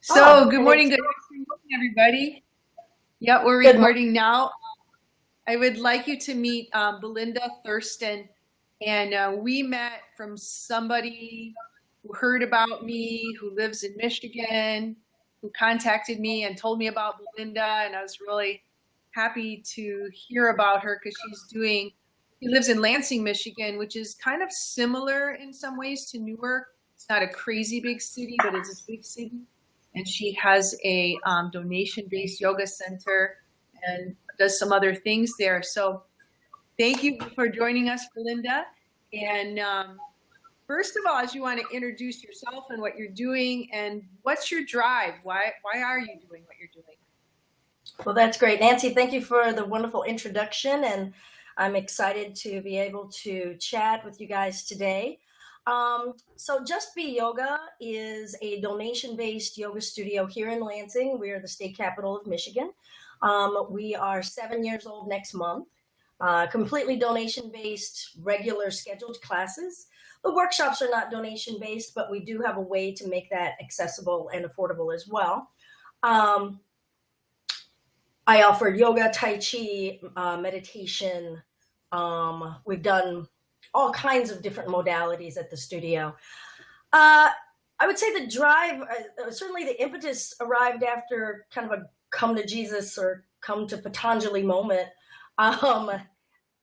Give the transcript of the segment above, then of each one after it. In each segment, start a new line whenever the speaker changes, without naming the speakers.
Oh,
Good
and
morning,
it's
good afternoon, everybody. Yeah, we're
good morning.
recording now. I would like you to meet Belinda Thurston. And we met from somebody who heard about me, who lives in Michigan, who contacted me and told me about Belinda. And I was really happy to hear about her because she lives in Lansing, Michigan, which is kind of similar in some ways to Newark. It's not a crazy big city, but it's a big city. And she has a donation-based yoga center and does some other things there. So thank you for joining us, Belinda. And first of all, as you want to introduce yourself and what you're doing, and what's your drive? Why are you doing what you're doing?
Well, that's great. Nancy, thank you for the wonderful introduction, and I'm excited to be able to chat with you guys today. So Just Be Yoga is a donation-based yoga studio here in Lansing. We are the state capital of Michigan. We are 7 years old next month. Completely donation-based, regular scheduled classes. The workshops are not donation-based, but we do have a way to make that accessible and affordable as well. Um, I offer yoga, tai chi, meditation. We've done all kinds of different modalities at the studio. Uh, I would say the drive, certainly the impetus arrived after kind of a come to Jesus or come to Patanjali moment um,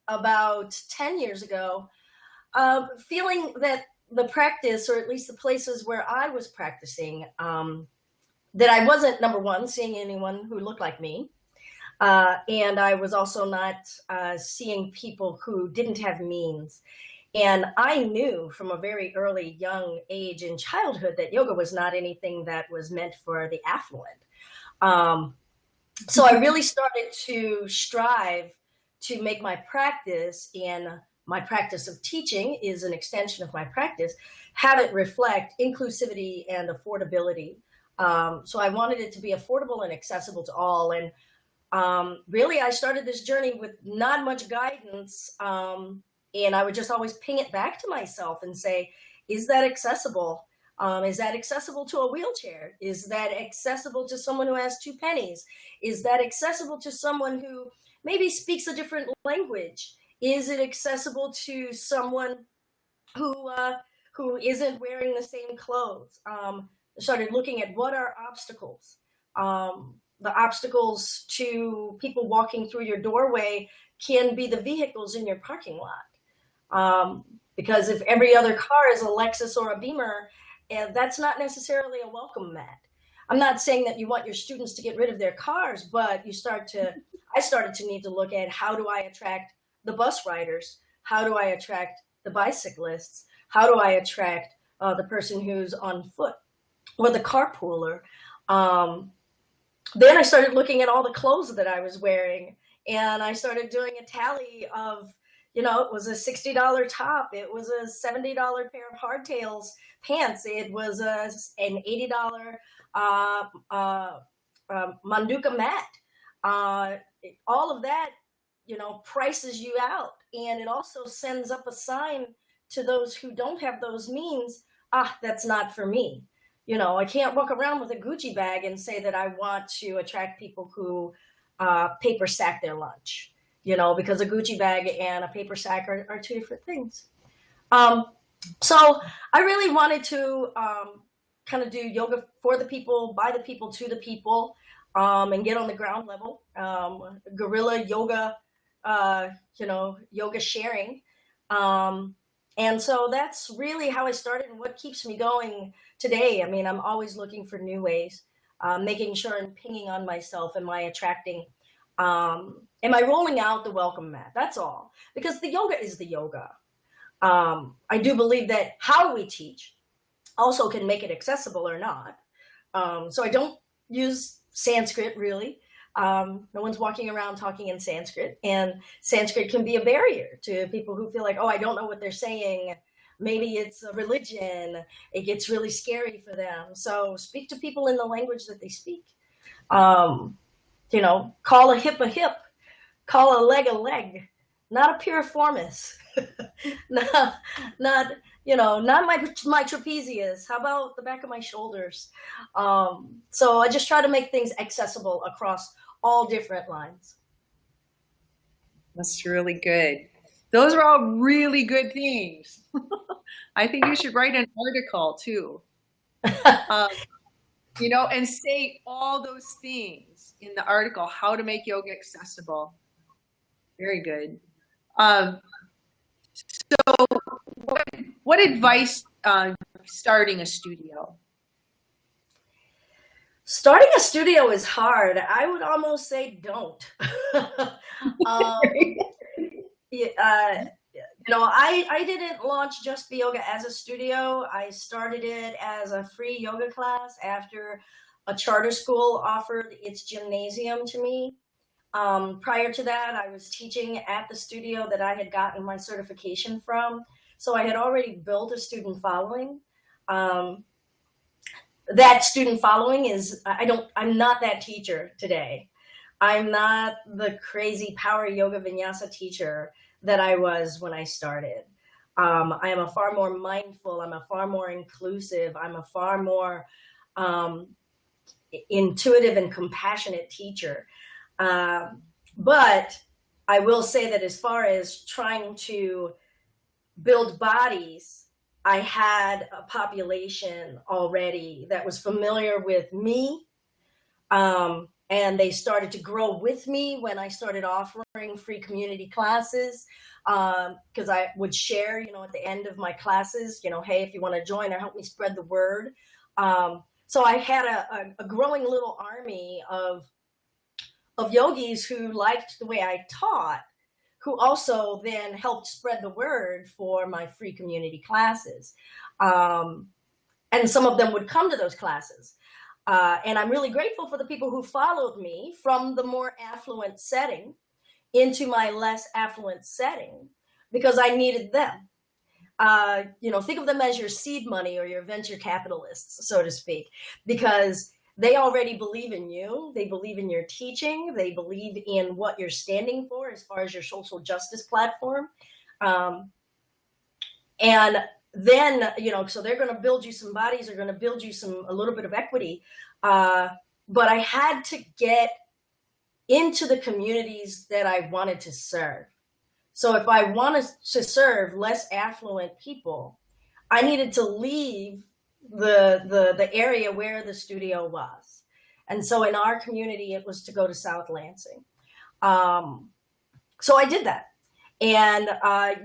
about 10 years ago, feeling that the practice, or at least the places where I was practicing, that I wasn't, number one, seeing anyone who looked like me. And I was also not seeing people who didn't have means. And I knew from a very early young age in childhood that yoga was not anything that was meant for the affluent. Um, so I really started to strive to make my practice, and my practice of teaching is an extension of my practice, have it reflect inclusivity and affordability. So I wanted it to be affordable and accessible to all. And really, I started this journey with not much guidance. And I would just always ping it back to myself and say, is that accessible? Is that accessible to a wheelchair? Is that accessible to someone who has two pennies? Is that accessible to someone who maybe speaks a different language? Is it accessible to someone who who isn't wearing the same clothes? I started looking at what are obstacles. The obstacles to people walking through your doorway can be the vehicles in your parking lot. Because if every other car is a Lexus or a Beamer, that's not necessarily a welcome mat. I'm not saying that you want your students to get rid of their cars, but I started to need to look at, how do I attract the bus riders? How do I attract the bicyclists? How do I attract the person who's on foot or the carpooler? Then I started looking at all the clothes that I was wearing, and I started doing a tally of, it was a $60 top, it was a $70 pair of hardtails pants, it was an $80 manduka mat. All of that, prices you out, and it also sends up a sign to those who don't have those means. That's not for me. I can't walk around with a Gucci bag and say that I want to attract people who paper sack their lunch, because a Gucci bag and a paper sack are two different things. Um, so I really wanted to kind of do yoga for the people, by the people, to the people, and get on the ground level. Guerrilla yoga, yoga sharing. And so that's really how I started, and what keeps me going today. I mean, I'm always looking for new ways, making sure I'm pinging on myself. Am I attracting? Am I rolling out the welcome mat? That's all. Because the yoga is the yoga. I do believe that how we teach also can make it accessible or not. So I don't use Sanskrit really. No one's walking around talking in Sanskrit, and Sanskrit can be a barrier to people who feel like, oh, I don't know what they're saying. Maybe it's a religion. It gets really scary for them. So speak to people in the language that they speak. Call a hip, call a leg, not a piriformis, not, not, not my trapezius. How about the back of my shoulders? So I just try to make things accessible across all different lines.
That's really good. Those are all really good things. I think you should write an article too, um, and say all those things in the article, how to make yoga accessible. Very good. Um, what advice starting a studio?
Starting a studio is hard. I would almost say don't. um, yeah, I didn't launch Just Be Yoga as a studio. I started it as a free yoga class after a charter school offered its gymnasium to me. Prior to that, I was teaching at the studio that I had gotten my certification from. So I had already built a student following. Um, that student following is, I'm not that teacher today. I'm not the crazy power yoga vinyasa teacher that I was when I started. I am a far more mindful, I'm a far more inclusive, I'm a far more um, intuitive and compassionate teacher. But I will say that as far as trying to build bodies, I had a population already that was familiar with me. And they started to grow with me when I started offering free community classes. Because I would share, at the end of my classes, hey, if you want to join or help me spread the word. So I had a growing little army of yogis who liked the way I taught, who also then helped spread the word for my free community classes. And some of them would come to those classes. And I'm really grateful for the people who followed me from the more affluent setting into my less affluent setting because I needed them. Think of them as your seed money or your venture capitalists, so to speak, because they already believe in you. They believe in your teaching. They believe in what you're standing for as far as your social justice platform. And then, so they're going to build you some bodies. They're going to build you a little bit of equity. But I had to get into the communities that I wanted to serve. So if I wanted to serve less affluent people, I needed to leave the area where the studio was. And so in our community, it was to go to South Lansing. So I did that. And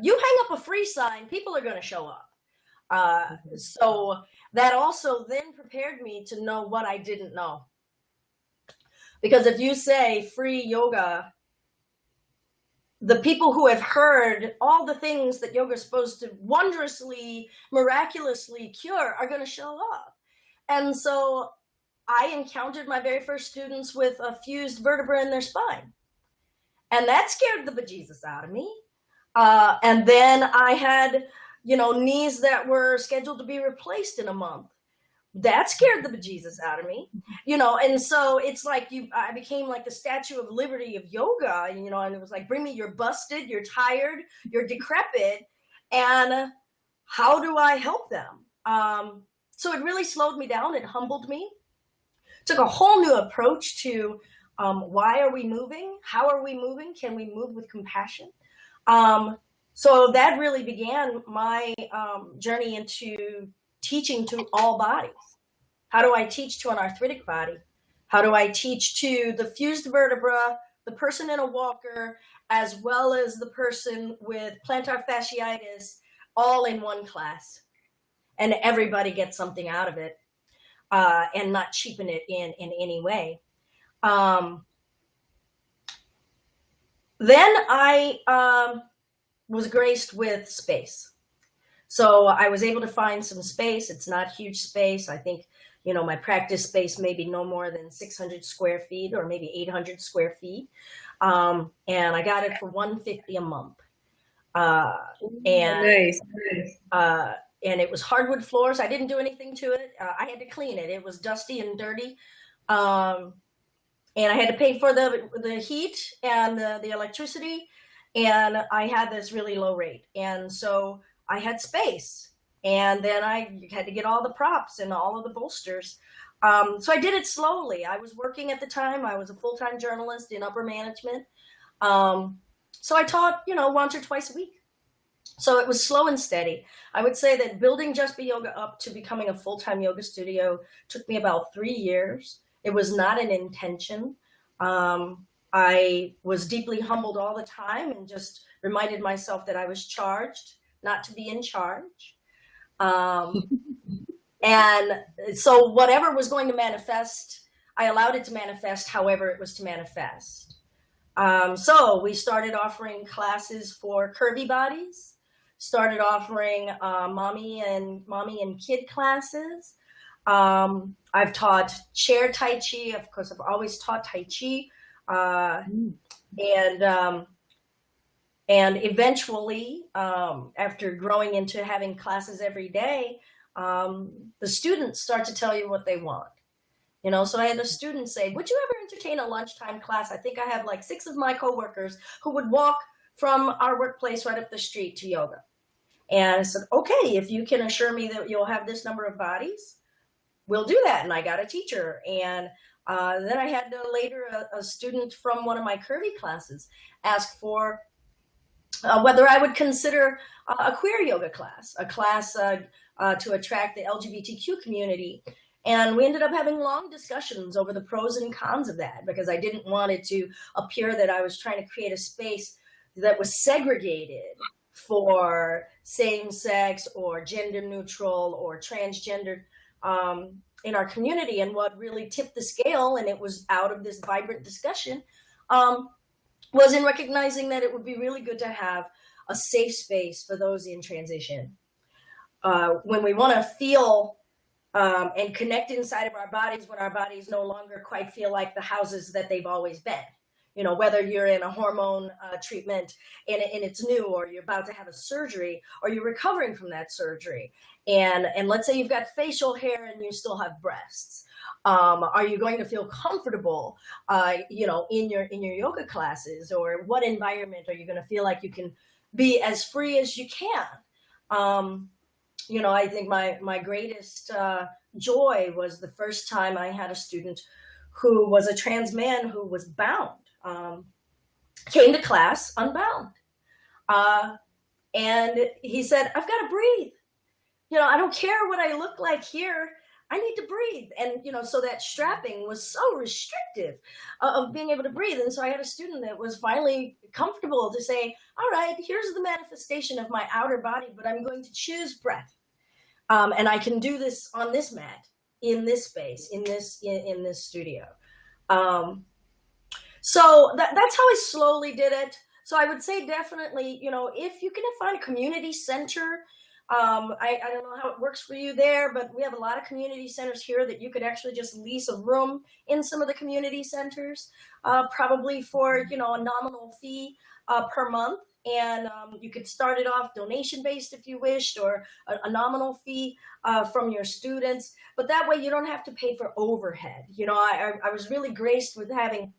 you hang up a free sign, people are going to show up. So that also then prepared me to know what I didn't know. Because if you say free yoga, the people who have heard all the things that yoga is supposed to wondrously, miraculously cure are going to show up. And so I encountered my very first students with a fused vertebra in their spine. And that scared the bejesus out of me. And then I had, knees that were scheduled to be replaced in a month. That scared the bejesus out of me, and so it's like I became like the Statue of Liberty of yoga, and it was like, bring me, you're busted, you're tired, you're decrepit, and how do I help them? So it really slowed me down. It humbled me, took a whole new approach to why are we moving? How are we moving? Can we move with compassion? So that really began my journey into teaching to all bodies. How do I teach to an arthritic body? How do I teach to the fused vertebra, the person in a walker, as well as the person with plantar fasciitis, all in one class? And everybody gets something out of it, and not cheapen it in any way. Then I was graced with space. So I was able to find some space. It's not huge space. I think, my practice space may be no more than 600 square feet or maybe 800 square feet. And I got it for $150 a month. And
Nice.
and it was hardwood floors. I didn't do anything to it. I had to clean it. It was dusty and dirty. And I had to pay for the heat and the electricity. and I had this really low rate. And so I had space. And then I had to get all the props and all of the bolsters. So I did it slowly. I was working at the time. I was a full-time journalist in upper management. So I taught, once or twice a week. So it was slow and steady. I would say that building Just Be Yoga up to becoming a full-time yoga studio took me about 3 years. It was not an intention. I was deeply humbled all the time and just reminded myself that I was charged, not to be in charge. Um, and so whatever was going to manifest, I allowed it to manifest however it was to manifest. So we started offering classes for curvy bodies, started offering mommy and kid classes. I've taught chair Tai Chi. Of course, I've always taught Tai Chi. And eventually, after growing into having classes every day, the students start to tell you what they want. So I had a student say, would you ever entertain a lunchtime class? I think I have like 6 of my coworkers who would walk from our workplace right up the street to yoga. And I said, okay, if you can assure me that you'll have this number of bodies, we'll do that. And I got a teacher. And then I had later a student from one of my curvy classes ask for whether I would consider a queer yoga class, a class to attract the LGBTQ community. And we ended up having long discussions over the pros and cons of that, because I didn't want it to appear that I was trying to create a space that was segregated for same-sex or gender-neutral or transgender in our community. And what really tipped the scale, and it was out of this vibrant discussion, was in recognizing that it would be really good to have a safe space for those in transition. When we want to feel and connect inside of our bodies when our bodies no longer quite feel like the houses that they've always been. Whether you're in a hormone treatment and it's new, or you're about to have a surgery, or you're recovering from that surgery. And let's say you've got facial hair and you still have breasts. Are you going to feel comfortable, in your yoga classes? Or what environment are you going to feel like you can be as free as you can? I think my greatest joy was the first time I had a student who was a trans man who was bound, came to class unbound. And he said, I've got to breathe. I don't care what I look like here. I need to breathe. And, so that strapping was so restrictive of being able to breathe. And so I had a student that was finally comfortable to say, all right, here's the manifestation of my outer body, but I'm going to choose breath. And I can do this on this mat, in this space, in this studio. So that's how I slowly did it. So I would say definitely, if you can find a community center, I don't know how it works for you there, but we have a lot of community centers here that you could actually just lease a room in some of the community centers, probably for, a nominal fee per month. And you could start it off donation-based if you wished, or a nominal fee from your students. But that way you don't have to pay for overhead. I was really graced with having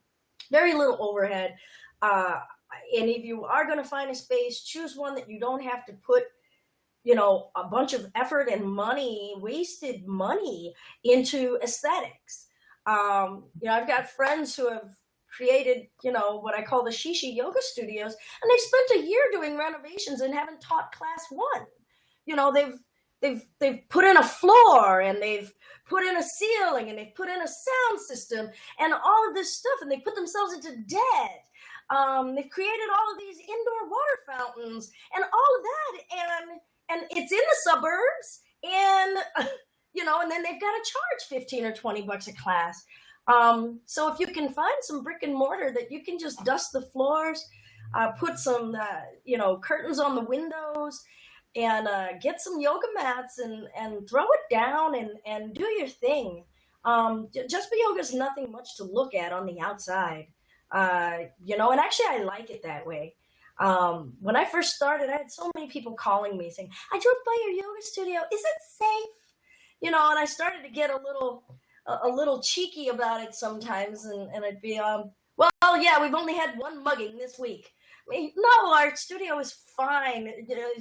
very little overhead. And if you are going to find a space, choose one that you don't have to put a bunch of effort and wasted money into aesthetics. I've got friends who have created, what I call the Shishi yoga studios, and they've spent a year doing renovations and haven't taught class 1. They've put in a floor, and they've put in a ceiling, and they've put in a sound system and all of this stuff, and they put themselves into debt. They've created all of these indoor water fountains and all of that, and it's in the suburbs, and and then they've got to charge 15 or 20 bucks a class. So if you can find some brick and mortar that you can just dust the floors, put some curtains on the windows, and get some yoga mats and throw it down and do your thing. Just Be Yoga is nothing much to look at on the outside, and actually I like it that way. When I first started, I had so many people calling me saying, I drove by your yoga studio. Is it safe? And I started to get a little cheeky about it sometimes. And I'd be, well, yeah, we've only had one mugging this week. No, our studio is fine.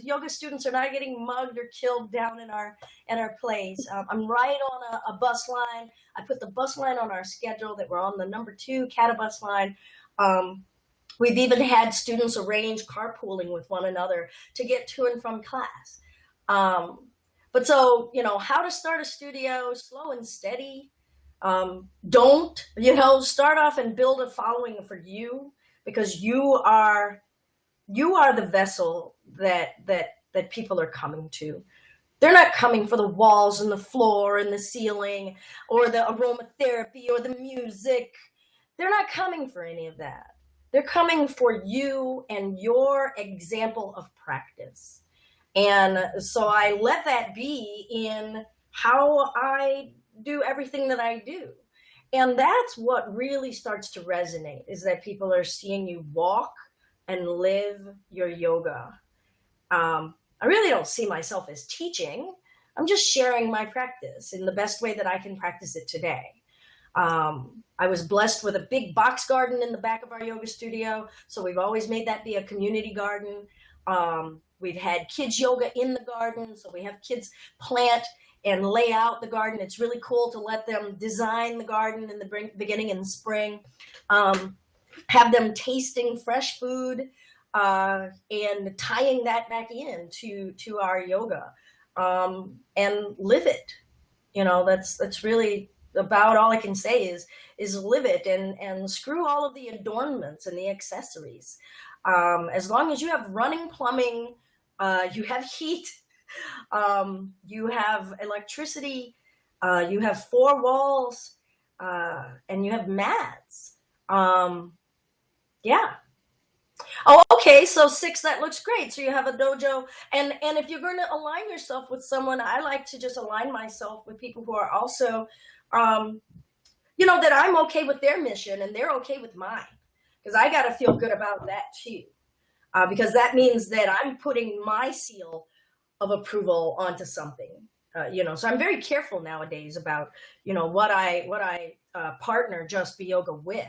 Yoga students are not getting mugged or killed down in our place. I'm right on a bus line. I put the bus line on our schedule that we're on the number 2 Cata bus line. Um, we've even had students arrange carpooling with one another to get to and from class. Um, but so, how to start a studio, slow and steady. Don't, start off and build a following for you, because you are the vessel that people are coming to. They're not coming for the walls and the floor and the ceiling or the aromatherapy or the music. They're not coming for any of that. They're coming for you and your example of practice. And so I let that be in how I do everything that I do. And that's what really starts to resonate, is that people are seeing you walk and live your yoga. I really don't see myself as teaching. I'm just sharing my practice in the best way that I can practice it today. I was blessed with a big box garden in the back of our yoga studio, so we've always made that be a community garden. We've had kids yoga in the garden, so we have kids plant and lay out the garden. It's really cool to let them design the garden in the beginning in the spring. Have them tasting fresh food and tying that back in to our yoga, and live it. That's really about all I can say is live it, and screw all of the adornments and the accessories. As long as you have running plumbing, you have heat, you have electricity, you have 4 walls, and you have mats. Yeah. Oh, okay. So 6, that looks great. So you have a dojo, and if you're going to align yourself with someone, I like to just align myself with people who are also, that I'm okay with their mission and they're okay with mine, because I got to feel good about that too, because that means that I'm putting my seal of approval onto something. So I'm very careful nowadays about what I partner Just Be Yoga with.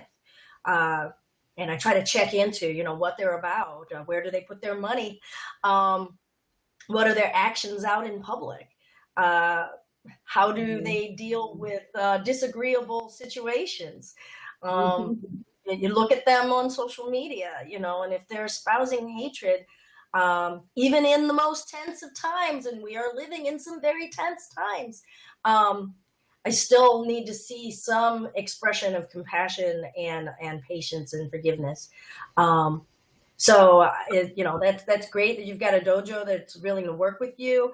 And I try to check into, what they're about, where do they put their money, what are their actions out in public, how do they deal with disagreeable situations. You look at them on social media, and if they're espousing hatred, even in the most tense of times, and we are living in some very tense times, I still need to see some expression of compassion and patience and forgiveness. That's great that you've got a dojo that's willing to work with you.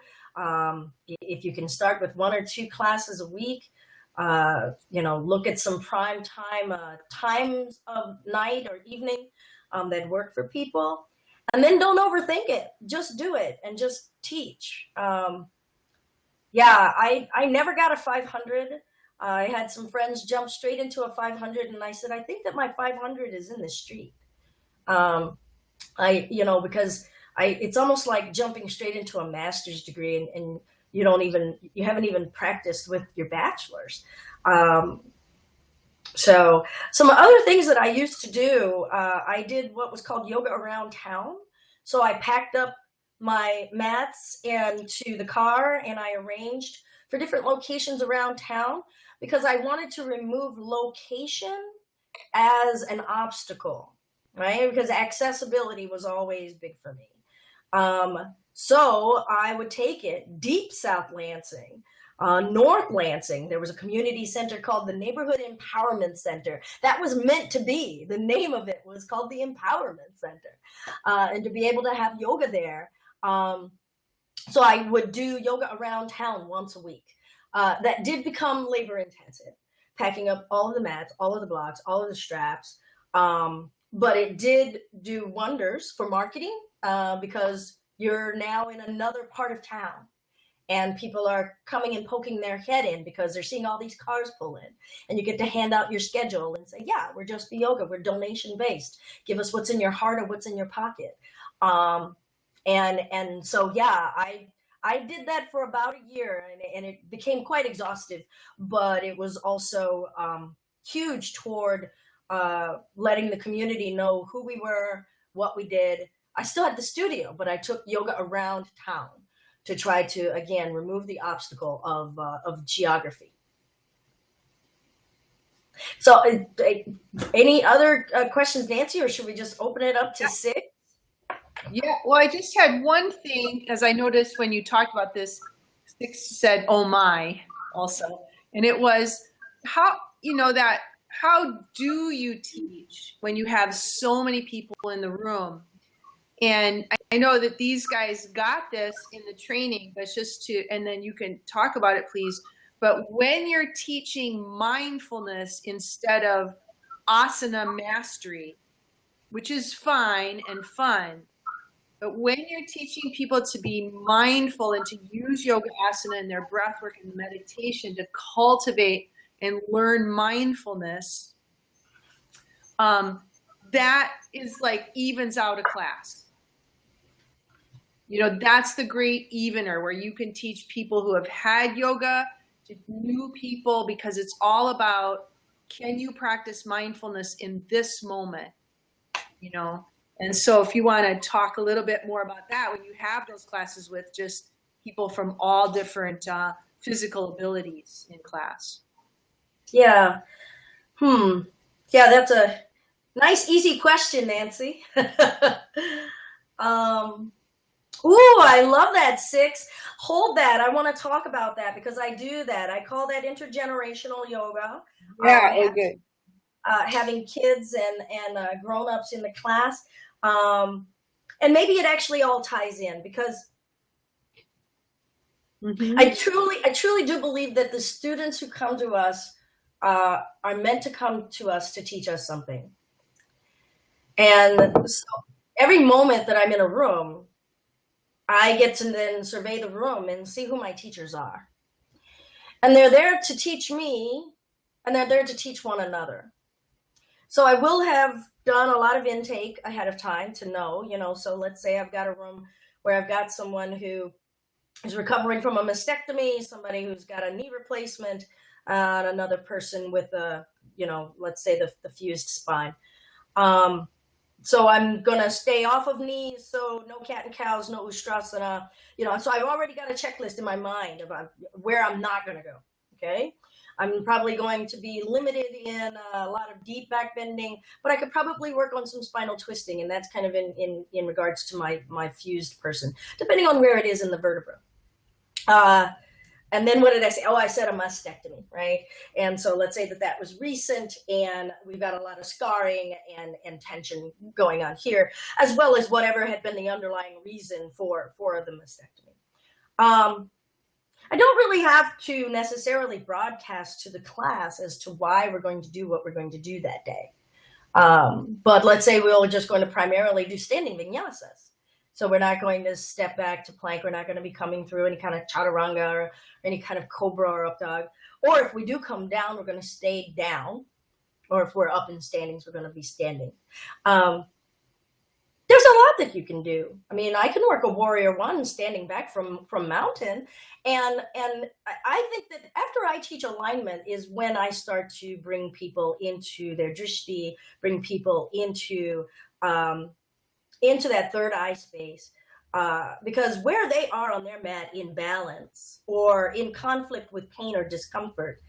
If you can start with 1 or 2 classes a week, look at some prime time times of night or evening that work for people. And then don't overthink it. Just do it and just teach. I never got a 500. I had some friends jump straight into a 500, and I said, I think that my 500 is in the street. Because it's almost like jumping straight into a master's degree, and you haven't even practiced with your bachelor's. So some other things that I used to do, I did what was called yoga around town. So I packed up my mats into the car, and I arranged for different locations around town, because I wanted to remove location as an obstacle, right? Because accessibility was always big for me. So I would take it deep South Lansing, North Lansing. There was a community center called the Neighborhood Empowerment Center. That was meant to be. The name of it was called the Empowerment Center. And to be able to have yoga there. So I would do yoga around town once a week. That did become labor intensive, packing up all of the mats, all of the blocks, all of the straps. But it did do wonders for marketing, because you're now in another part of town, and people are coming and poking their head in because they're seeing all these cars pull in, and you get to hand out your schedule and say, yeah, we're Just Be Yoga. We're donation based. Give us what's in your heart or what's in your pocket. And so, yeah, I did that for about a year, and it became quite exhaustive, but it was also huge toward letting the community know who we were, what we did. I still had the studio, but I took yoga around town to try to, again, remove the obstacle of geography. So, any other questions, Nancy, or should we just open it up to 6?
Yeah, well, I just had one thing, as I noticed when you talked about this, 6 said, oh my, also. And it was how, how do you teach when you have so many people in the room? And I know that these guys got this in the training, but and then you can talk about it, please. But when you're teaching mindfulness instead of asana mastery, which is fine and fun, but when you're teaching people to be mindful and to use yoga asana and their breath work and meditation to cultivate and learn mindfulness, that is like evens out a class. That's the great evener where you can teach people who have had yoga to new people, because it's all about, can you practice mindfulness in this moment? And so if you want to talk a little bit more about that, when you have those classes with just people from all different physical abilities in class.
Yeah. Yeah, that's a nice, easy question, Nancy. Ooh, I love that, 6. Hold that. I want to talk about that because I do that. I call that intergenerational yoga.
Yeah, good.
Having kids and grown-ups in the class. And maybe it actually all ties in because I truly do believe that the students who come to us are meant to come to us to teach us something. And so every moment that I'm in a room, I get to then survey the room and see who my teachers are. And they're there to teach me, and they're there to teach one another. So I will have done a lot of intake ahead of time to know, so let's say I've got a room where I've got someone who is recovering from a mastectomy, somebody who's got a knee replacement, and another person with let's say the fused spine. So I'm going to stay off of knees. So no cat and cows, no ustrasana, so I've already got a checklist in my mind about where I'm not going to go. Okay. I'm probably going to be limited in a lot of deep back bending, but I could probably work on some spinal twisting. And that's kind of in regards to my fused person, depending on where it is in the vertebra. And then what did I say? Oh, I said a mastectomy, right? And so let's say that was recent and we've got a lot of scarring and tension going on here, as well as whatever had been the underlying reason for the mastectomy. I don't really have to necessarily broadcast to the class as to why we're going to do what we're going to do that day. But let's say we're just going to primarily do standing vinyasas. So we're not going to step back to plank. We're not going to be coming through any kind of chaturanga or any kind of cobra or up dog. Or if we do come down, we're going to stay down. Or if we're up in standings, we're going to be standing. There's a lot that you can do. I mean, I can work a warrior 1 standing back from mountain. And I think that after I teach alignment is when I start to bring people into their drishti, bring people into that third eye space, because where they are on their mat in balance or in conflict with pain or discomfort,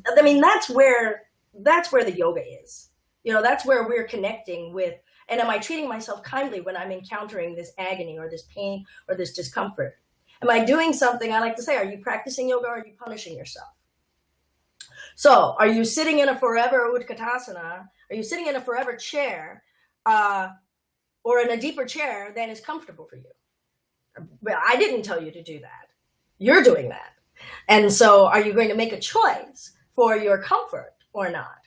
I mean, that's where the yoga is. That's where we're connecting with, and am I treating myself kindly when I'm encountering this agony or this pain or this discomfort? Am I doing something? I like to say, are you practicing yoga or are you punishing yourself? So are you sitting in a forever Utkatasana? Are you sitting in a forever chair? Or in a deeper chair than is comfortable for you? Well, I didn't tell you to do that. You're doing that. And so are you going to make a choice for your comfort or not?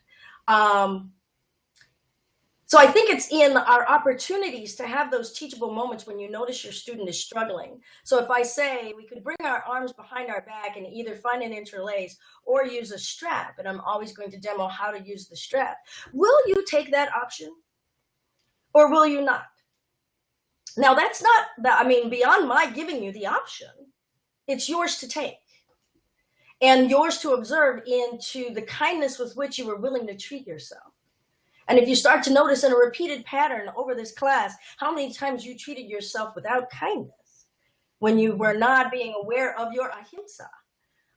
So I think it's in our opportunities to have those teachable moments when you notice your student is struggling. So if I say we could bring our arms behind our back and either find an interlace or use a strap, and I'm always going to demo how to use the strap, will you take that option? Or will you not? Now, that's not, beyond my giving you the option, it's yours to take and yours to observe into the kindness with which you were willing to treat yourself. And if you start to notice in a repeated pattern over this class, how many times you treated yourself without kindness when you were not being aware of your ahimsa.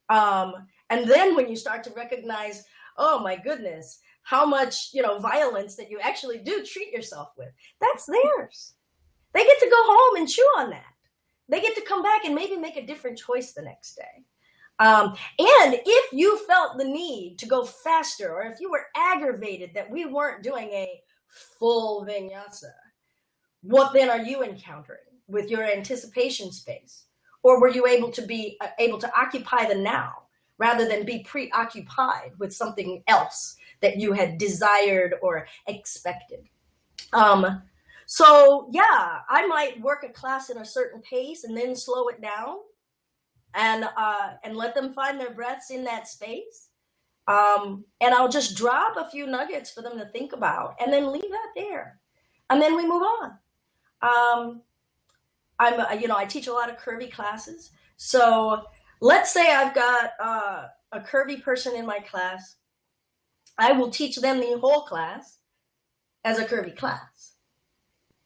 And then when you start to recognize, oh my goodness, how much, violence that you actually do treat yourself with, that's theirs. They get to go home and chew on that. They get to come back and maybe make a different choice the next day. And if you felt the need to go faster, or if you were aggravated that we weren't doing a full vinyasa, what then are you encountering with your anticipation space? Or were you able to occupy the now rather than be preoccupied with something else that you had desired or expected? So yeah, I might work a class in a certain pace and then slow it down and let them find their breaths in that space. And I'll just drop a few nuggets for them to think about and then leave that there. And then we move on. I teach a lot of curvy classes. So let's say I've got a curvy person in my class. I will teach them the whole class as a curvy class.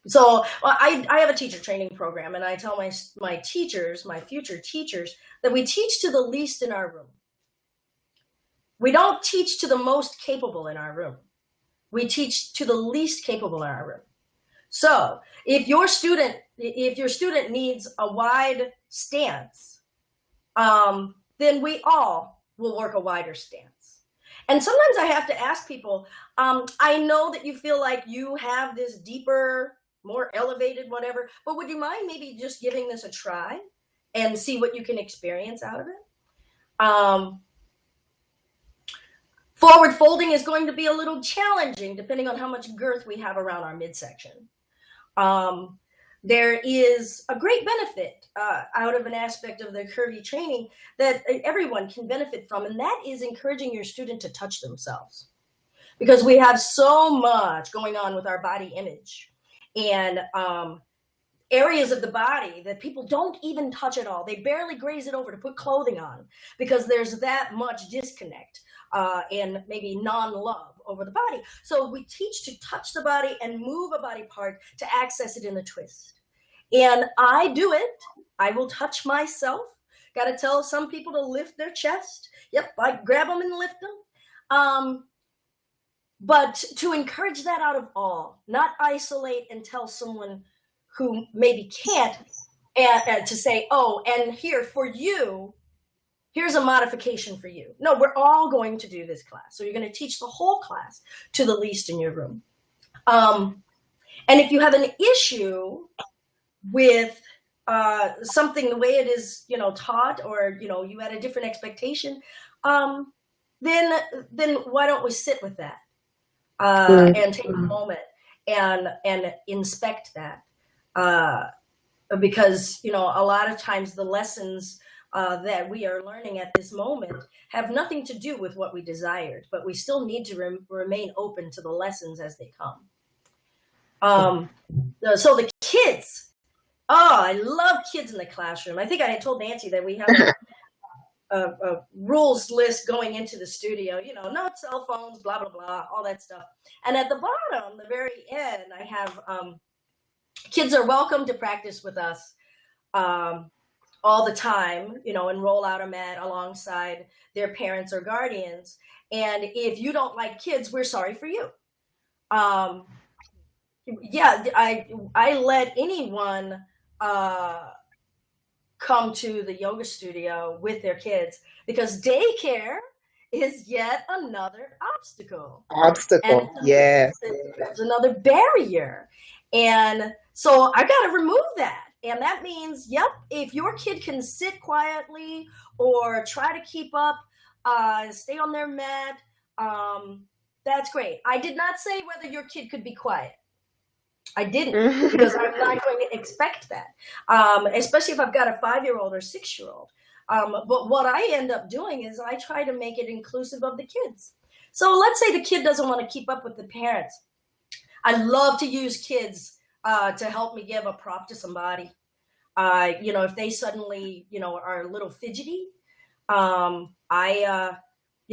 So I have a teacher training program, and I tell my teachers, my future teachers, that we teach to the least in our room. We don't teach to the most capable in our room. We teach to the least capable in our room. So if your student needs a wide stance, then we all will work a wider stance. And sometimes I have to ask people, I know that you feel like you have this deeper, more elevated, whatever, but would you mind maybe just giving this a try and see what you can experience out of it? Forward folding is going to be a little challenging depending on how much girth we have around our midsection. There is a great benefit out of an aspect of the curvy training that everyone can benefit from, and that is encouraging your student to touch themselves. Because we have so much going on with our body image and areas of the body that people don't even touch at all. They barely graze it over to put clothing on because there's that much disconnect and maybe non-love over the body. So we teach to touch the body and move a body part to access it in the twist. And I do it. I will touch myself. Got to tell some people to lift their chest. Yep, I grab them and lift them. But to encourage that out of all, not isolate and tell someone who maybe can't and to say, oh, and here for you, here's a modification for you. No, we're all going to do this class. So you're going to teach the whole class to the least in your room. And if you have an issue with something the way it is, taught, or, you had a different expectation, then why don't we sit with that and take a moment and inspect that? Because, a lot of times the lessons that we are learning at this moment have nothing to do with what we desired, but we still need to remain open to the lessons as they come. So the kids, I love kids in the classroom. I think I had told Nancy that we have a rules list going into the studio, no cell phones, blah, blah, blah, all that stuff. And at the bottom, the very end, I have kids are welcome to practice with us all the time, and roll out a mat alongside their parents or guardians. And if you don't like kids, we're sorry for you. Yeah, I let anyone come to the yoga studio with their kids because daycare is yet another obstacle.
Yeah.
It's another barrier. And so I got to remove that. And that means, yep, if your kid can sit quietly or try to keep up, stay on their mat, that's great. I did not say whether your kid could be quiet. I didn't, because I'm not going to expect that, especially if I've got a 5-year-old or 6-year-old. But what I end up doing is I try to make it inclusive of the kids. So let's say the kid doesn't want to keep up with the parents. I love to use kids to help me give a prop to somebody. If they suddenly, are a little fidgety, I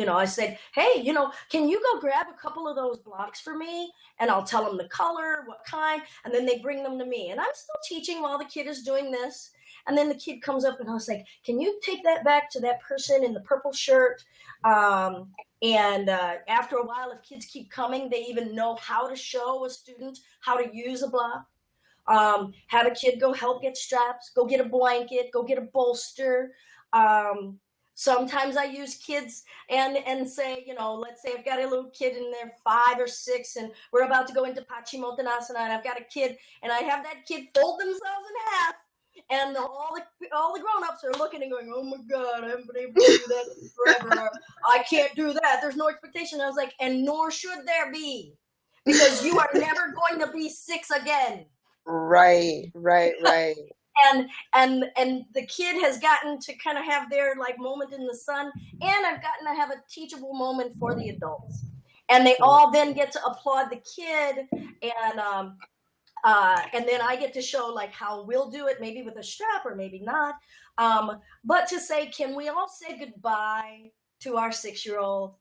I said, hey, can you go grab a couple of those blocks for me? And I'll tell them the color, what kind, and then they bring them to me. And I'm still teaching while the kid is doing this. And then the kid comes up and I was like, can you take that back to that person in the purple shirt? And after a while, if kids keep coming, they even know how to show a student how to use a block. Have a kid go help get straps, go get a blanket, go get a bolster. Sometimes I use kids and say, let's say I've got a little kid and they're 5 or 6 and we're about to go into Paschimottanasana and I've got a kid and I have that kid fold themselves in half and all the grown-ups are looking and going, oh my God, I haven't been able to do that forever. I can't do that. There's no expectation. I was like, and nor should there be, because you are never going to be 6 again.
Right.
And the kid has gotten to kind of have their like moment in the sun, and I've gotten to have a teachable moment for the adults, and they all then get to applaud the kid, and then I get to show like how we'll do it, maybe with a strap or maybe not, but to say, can we all say goodbye to our 6-year-old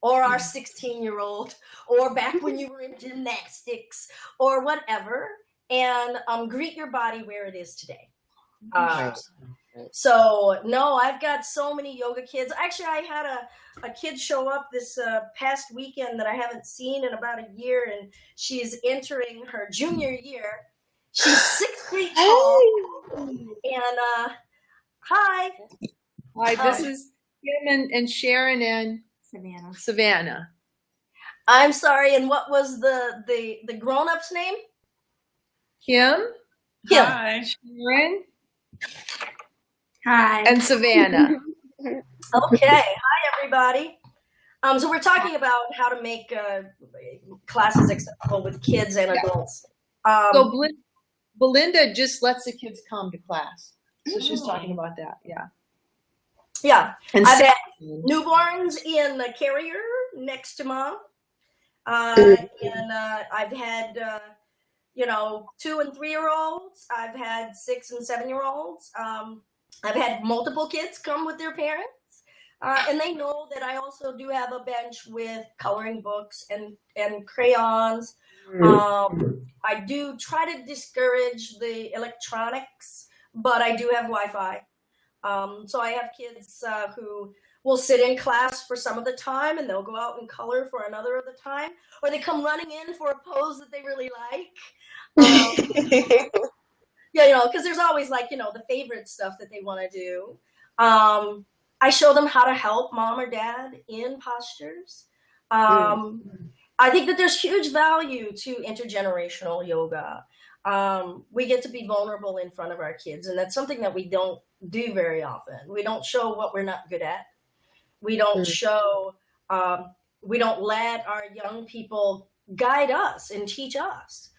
or our 16-year-old or back when you were in gymnastics or whatever, and greet your body where it is today. So no, I've got so many yoga kids. Actually, I had a kid show up this past weekend that I haven't seen in about a year, and she's entering her junior year. She's 6 feet tall. And hi.
Hi, this is Kim and Sharon and Savannah.
I'm sorry, and what was the grown-up's name?
Kim.
Hi.
Sharon.
Hi.
And Savannah.
Okay. Hi, everybody. So we're talking about how to make classes accessible with kids and adults.
So Belinda just lets the kids come to class. So she's talking about that. Yeah.
Yeah.
And
I've had newborns in the carrier next to mom. And I've had 2 and 3-year-olds. I've had 6 and 7-year-olds. I've had multiple kids come with their parents, and they know that I also do have a bench with coloring books and crayons. I do try to discourage the electronics, but I do have Wi-Fi. So I have kids who will sit in class for some of the time and they'll go out and color for another of the time, or they come running in for a pose that they really like. Because there's always like, the favorite stuff that they want to do. I show them how to help mom or dad in postures. I think that there's huge value to intergenerational yoga. We get to be vulnerable in front of our kids, and that's something that we don't do very often. We don't show what we're not good at. We don't show, we don't let our young people guide us and teach us.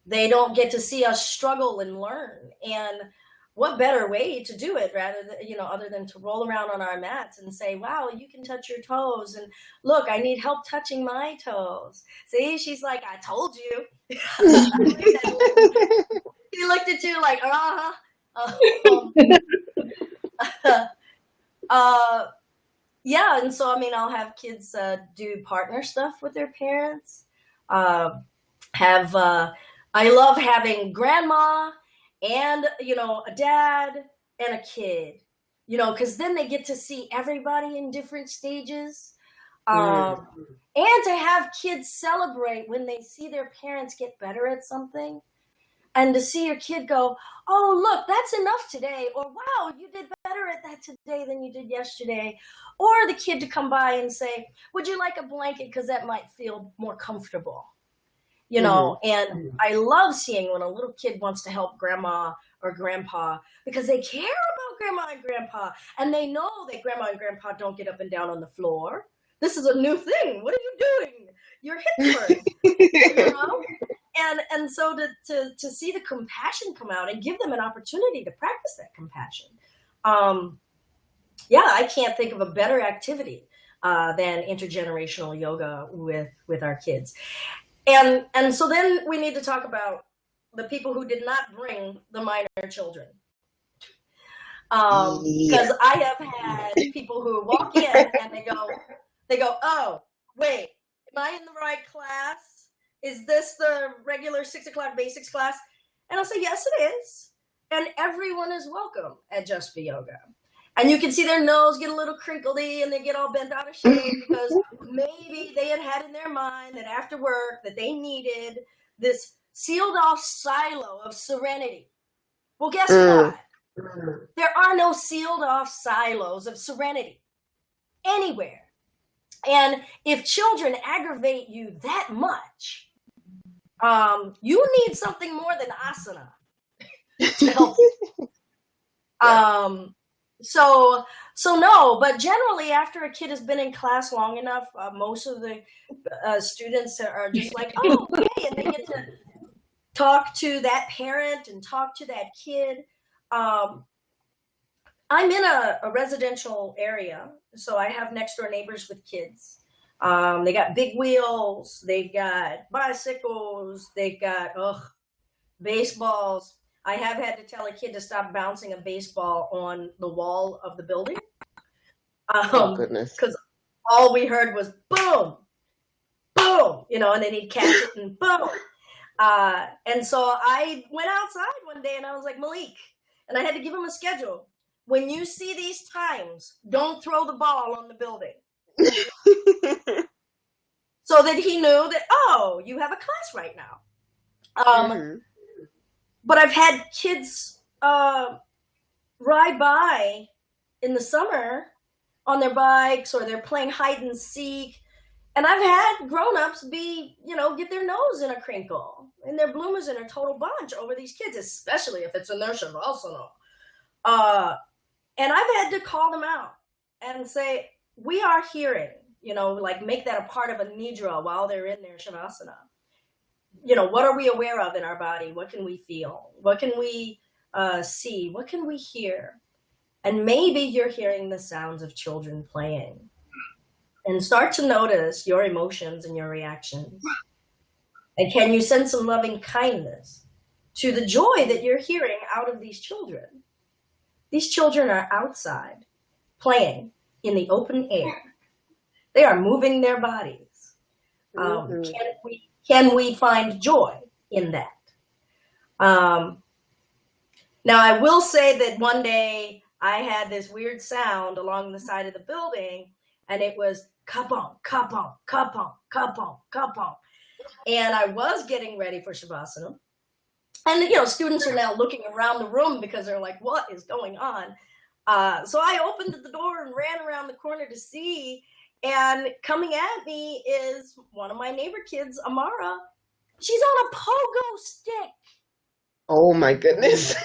They don't get to see us struggle and learn. And what better way to do it rather than, other than to roll around on our mats and say, wow, you can touch your toes. And look, I need help touching my toes. See, she's like, I told you. He looked at you like, yeah. And so, I'll have kids do partner stuff with their parents. I love having grandma and, a dad and a kid, because then they get to see everybody in different stages. And to have kids celebrate when they see their parents get better at something, and to see your kid go, oh, look, that's enough today. Or, wow, you did better at that today than you did yesterday. Or the kid to come by and say, would you like a blanket? Because that might feel more comfortable. And I love seeing when a little kid wants to help grandma or grandpa because they care about grandma and grandpa, and they know that grandma and grandpa don't get up and down on the floor. This is a new thing. What are you doing? Your hips hurt. And so to see the compassion come out and give them an opportunity to practice that compassion. I can't think of a better activity than intergenerational yoga with our kids. And so then we need to talk about the people who did not bring the minor children.
Yeah.
Because I have had people who walk in and they go, oh, wait, am I in the right class? Is this the regular 6 o'clock basics class? And I'll say, yes, it is. And everyone is welcome at Just Be Yoga. And you can see their nose get a little crinkly and they get all bent out of shape because maybe they had in their mind that after work that they needed this sealed off silo of serenity. Well, guess what? There are no sealed off silos of serenity anywhere. And if children aggravate you that much, you need something more than asana to help you. So no, but generally after a kid has been in class long enough, most of the students are just like, oh, okay, and they get to talk to that parent and talk to that kid. I'm in a residential area, so I have next door neighbors with kids. They got big wheels, they've got bicycles, they've got baseballs. I have had to tell a kid to stop bouncing a baseball on the wall of the building.
Oh, goodness.
Because all we heard was boom, boom, and then he'd catch it and boom. And so I went outside one day and I was like, Malik, and I had to give him a schedule. When you see these times, don't throw the ball on the building. So that he knew that, oh, you have a class right now. But I've had kids ride by in the summer on their bikes or they're playing hide and seek. And I've had grown-ups get their nose in a crinkle and their bloomers in a total bunch over these kids, especially if it's in their shavasana. And I've had to call them out and say, we are hearing, make that a part of a nidra while they're in their shavasana. What are we aware of in our body? What can we feel? What can we see? What can we hear? And maybe you're hearing the sounds of children playing. And start to notice your emotions and your reactions. And can you send some loving kindness to the joy that you're hearing out of these children? These children are outside playing in the open air. They are moving their bodies. Can we find joy in that? Now, I will say that one day I had this weird sound along the side of the building, and it was kapong, kapong, kapong, kapong, kapong. And I was getting ready for Shavasana. And, students are now looking around the room because they're like, what is going on? So I opened the door and ran around the corner to see. And coming at me is one of my neighbor kids, Amara. She's on a pogo stick.
Oh, my goodness.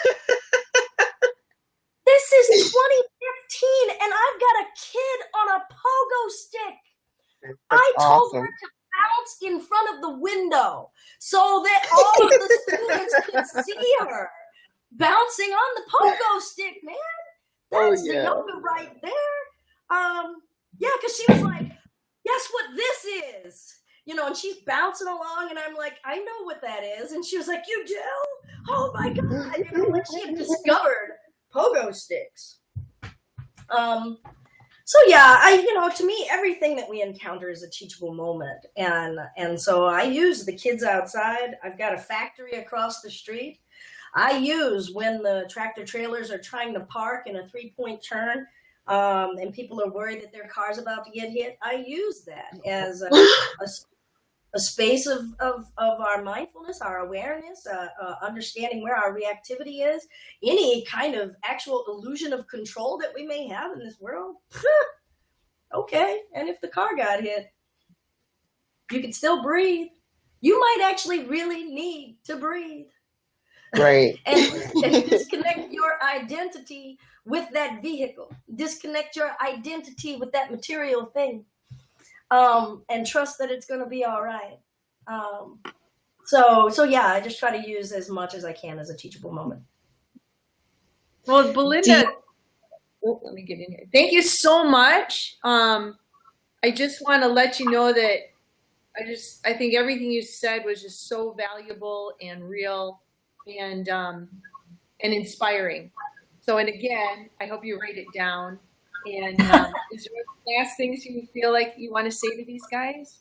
This is 2015, and I've got a kid on a pogo stick.
That's
I told
awesome.
her to bounce in front of the window so that all of the students could see her bouncing on the pogo stick, man. That's the yoga right there. Yeah, because she was like, guess what this is? And she's bouncing along, and I'm like, I know what that is. And she was like, you do? Oh, my God. Like she had discovered pogo sticks. So yeah, to me, everything that we encounter is a teachable moment. And so I use the kids outside. I've got a factory across the street. I use when the tractor trailers are trying to park in a 3-point turn, and people are worried that their car's about to get hit. I use that as a space of our mindfulness, our awareness, understanding where our reactivity is, any kind of actual illusion of control that we may have in this world. Okay, and if the car got hit, you can still breathe. You might actually really need to breathe.
Right.
and disconnect your identity with that vehicle. Disconnect your identity with that material thing. And trust that it's going to be all right. So yeah, I just try to use as much as I can as a teachable moment.
Well, Belinda, let me get in here. Thank you so much. I just want to let you know that I think everything you said was just so valuable and real and inspiring. So, and again, I hope you write it down. And is there any last things you feel like you want to say to these guys?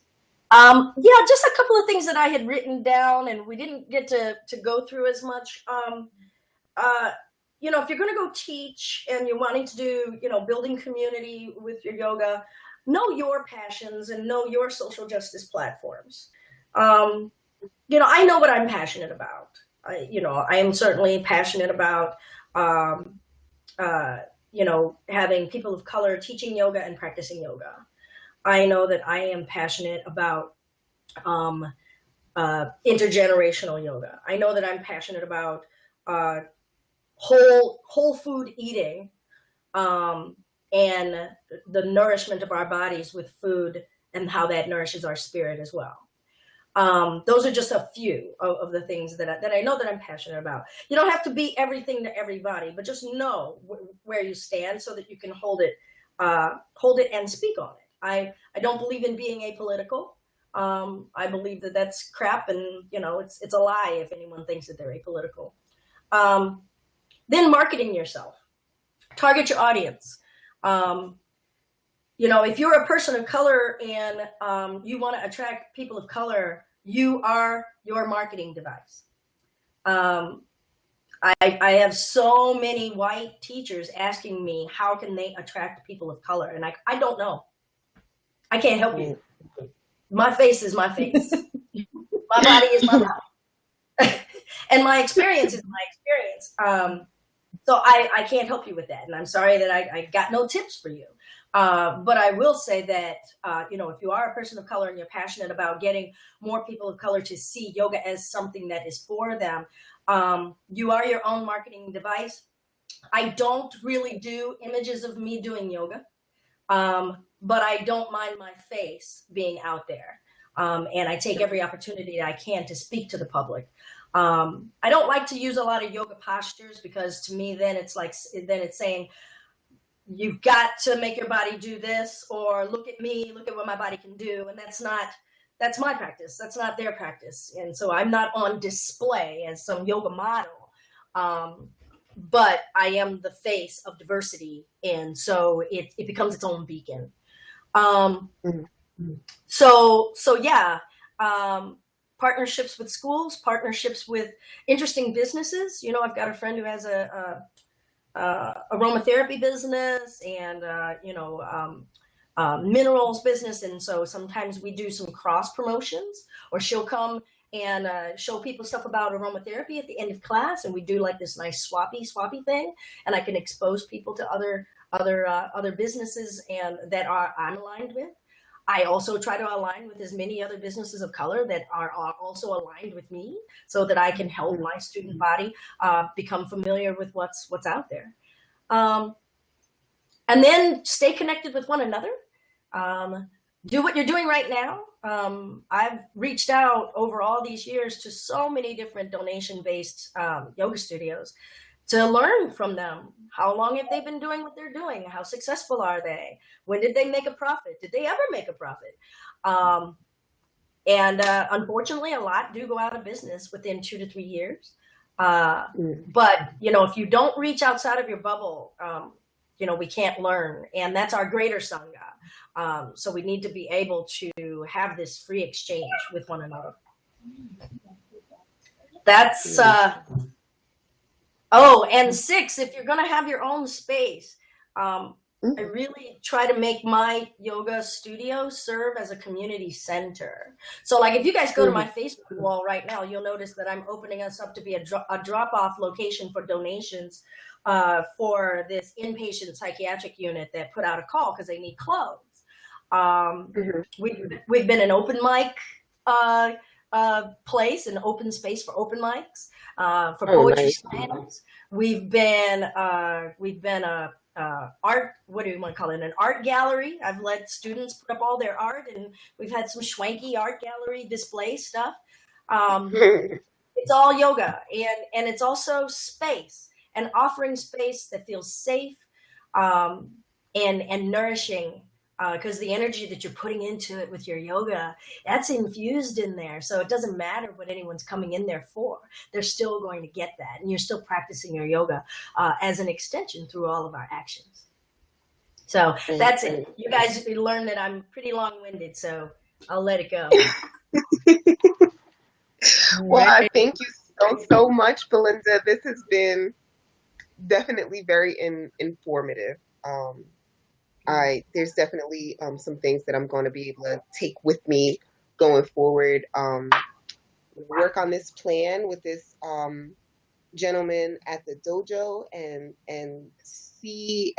Yeah, just a couple of things that I had written down, and we didn't get to go through as much. You know, if you're going to go teach and you're wanting to do, you know, building community with your yoga, know your passions and know your social justice platforms. You know, I know what I'm passionate about. You know, I am certainly passionate about, you know, having people of color teaching yoga and practicing yoga. I know that I am passionate about um, intergenerational yoga. I know that I'm passionate about uh, whole food eating, um, and the nourishment of our bodies with food and how that nourishes our spirit as well. Those are just a few of the things that I know that I'm passionate about. You don't have to be everything to everybody, but just know where you stand so that you can hold it and speak on it. I don't believe in being apolitical. I believe that that's crap, and you know it's a lie if anyone thinks that they're apolitical. Then marketing yourself, target your audience. You know, if you're a person of color and you want to attract people of color, you are your marketing device. I have so many white teachers asking me how can they attract people of color, and I don't know. I can't help you. My face is my face. My body is my body. And my experience is my experience. So I can't help you with that. And I'm sorry that I got no tips for you. But I will say that, you know, if you are a person of color and you're passionate about getting more people of color to see yoga as something that is for them, you are your own marketing device. I don't really do images of me doing yoga. But I don't mind my face being out there. And I take every opportunity I can to speak to the public. I don't like to use a lot of yoga postures because to me, then it's saying, you've got to make your body do this, or look at me, look at what my body can do. And that's my practice. That's not their practice. And so I'm not on display as some yoga model. But I am the face of diversity. And so it becomes its own beacon. So yeah, partnerships with schools, partnerships with interesting businesses. You know, I've got a friend who has a aromatherapy business and, you know, minerals business. And so sometimes we do some cross promotions, or she'll come and show people stuff about aromatherapy at the end of class, and we do like this nice swappy thing, and I can expose people to other businesses and that I'm aligned with. I also try to align with as many other businesses of color that are also aligned with me, so that I can help my student body become familiar with what's out there, and then stay connected with one another. Do what you're doing right now. I've reached out over all these years to so many different donation-based yoga studios to learn from them. How long have they been doing what they're doing? How successful are they? When did they make a profit? Did they ever make a profit? And unfortunately, a lot do go out of business within 2 to 3 years. But, you know, if you don't reach outside of your bubble, you know, we can't learn. And that's our greater Sangha. So we need to be able to have this free exchange with one another. That's, and 6, if you're going to have your own space, I really try to make my yoga studio serve as a community center. So like if you guys go to my Facebook wall right now, you'll notice that I'm opening us up to be a drop-off location for donations for this inpatient psychiatric unit that put out a call because they need clothes. We've been an open mic place, an open space for open mics, for poetry slams. We've been a art, what do you want to call it? An art gallery. I've let students put up all their art, and we've had some schwanky art gallery display stuff. It's all yoga, and it's also space, and offering space that feels safe and nourishing because the energy that you're putting into it with your yoga, that's infused in there. So it doesn't matter what anyone's coming in there for. They're still going to get that. And you're still practicing your yoga as an extension through all of our actions. So that's it. You guys learned that I'm pretty long-winded, so I'll let it go.
Well, I thank you so much, Belinda. This has been definitely very informative. There's definitely some things that I'm going to be able to take with me going forward. Work on this plan with this gentleman at the dojo and see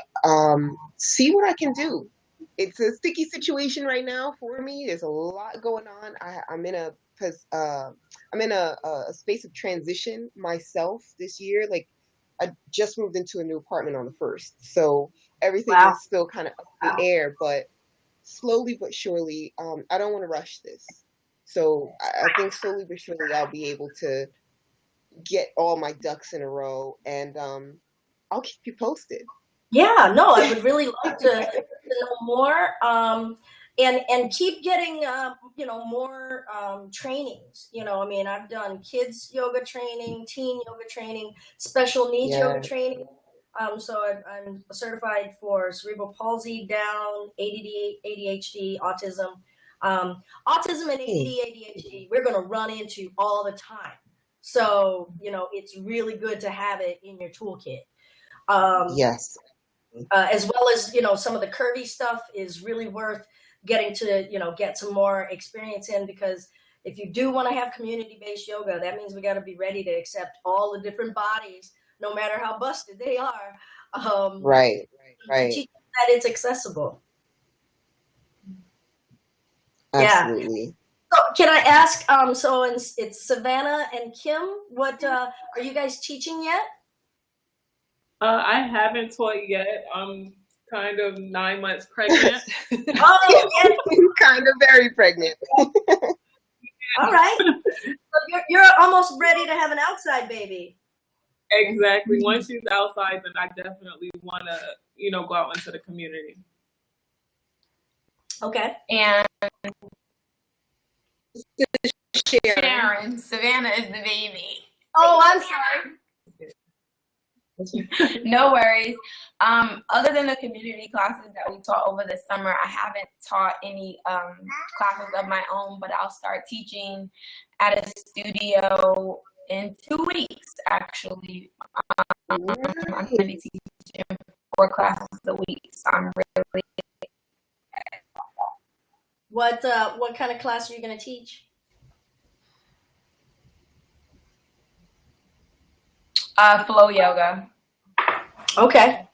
what I can do. It's a sticky situation right now for me. There's a lot going on. I'm in a space of transition myself this year. Like, I just moved into a new apartment on the 1st, so everything is still kind of up in the air. But slowly but surely, I don't want to rush this. So I think slowly but surely I'll be able to get all my ducks in a row, and I'll keep you posted.
Yeah, no, I would really like to know more, and keep getting more trainings. I mean, I've done kids yoga training, teen yoga training, special needs yoga training. So I'm certified for cerebral palsy, Down, ADD, ADHD, autism. Autism and ADHD, we're going to run into all the time. So, it's really good to have it in your toolkit.
Yes.
As well as, some of the curvy stuff is really worth getting to, get some more experience in, because if you do want to have community-based yoga, that means we got to be ready to accept all the different bodies, no matter how busted they are.
Right.
To teach them that it's accessible.
Absolutely.
Yeah. So can I ask, so it's Savannah and Kim, what are you guys teaching yet?
I haven't taught yet. I'm kind of 9 months pregnant.
Oh, yeah.
Kind of very pregnant.
All right. So you're almost ready to have an outside baby.
Exactly. Once she's outside, then I definitely want to, go out into the community.
Okay.
And Sharon, Savannah is the baby.
Oh, I'm sorry.
No worries. Other than the community classes that we taught over the summer, I haven't taught any classes of my own, but I'll start teaching at a studio in 2 weeks, actually. I'm going to be teaching 4 classes a week, so I'm really...
What kind of class are you going to teach?
Flow yoga.
Okay.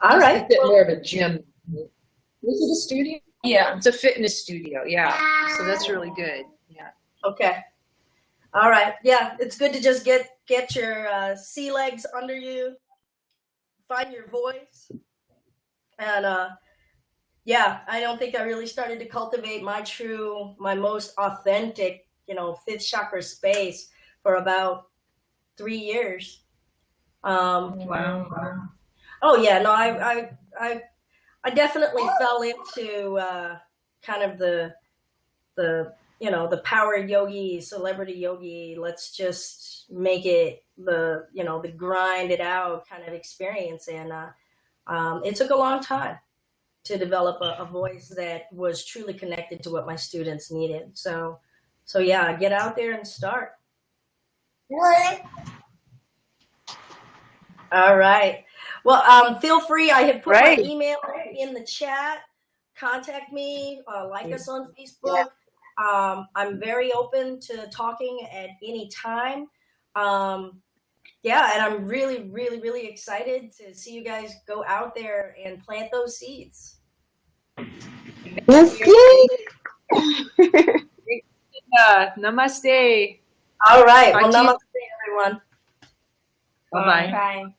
All right.
It's a bit more of a gym. Is it a studio?
Yeah.
It's a fitness studio. Yeah. So that's really good. Yeah.
Okay. All right. Yeah. It's good to just get your sea legs under you, find your voice. And I don't think I really started to cultivate my most authentic, 5th chakra space for about 3 years.
Wow.
Oh yeah, no, I definitely fell into kind of the power yogi, celebrity yogi. Let's just make it the grind it out kind of experience, and it took a long time to develop a voice that was truly connected to what my students needed. So yeah, get out there and start. What? All right. Well, feel free. I have put my email in the chat. Contact me. Like us on Facebook. I'm very open to talking at any time. And I'm really, really, really excited to see you guys go out there and plant those seeds.
Yes,
Namaste.
All right. Well, namaste, everyone.
Bye-bye.
Bye.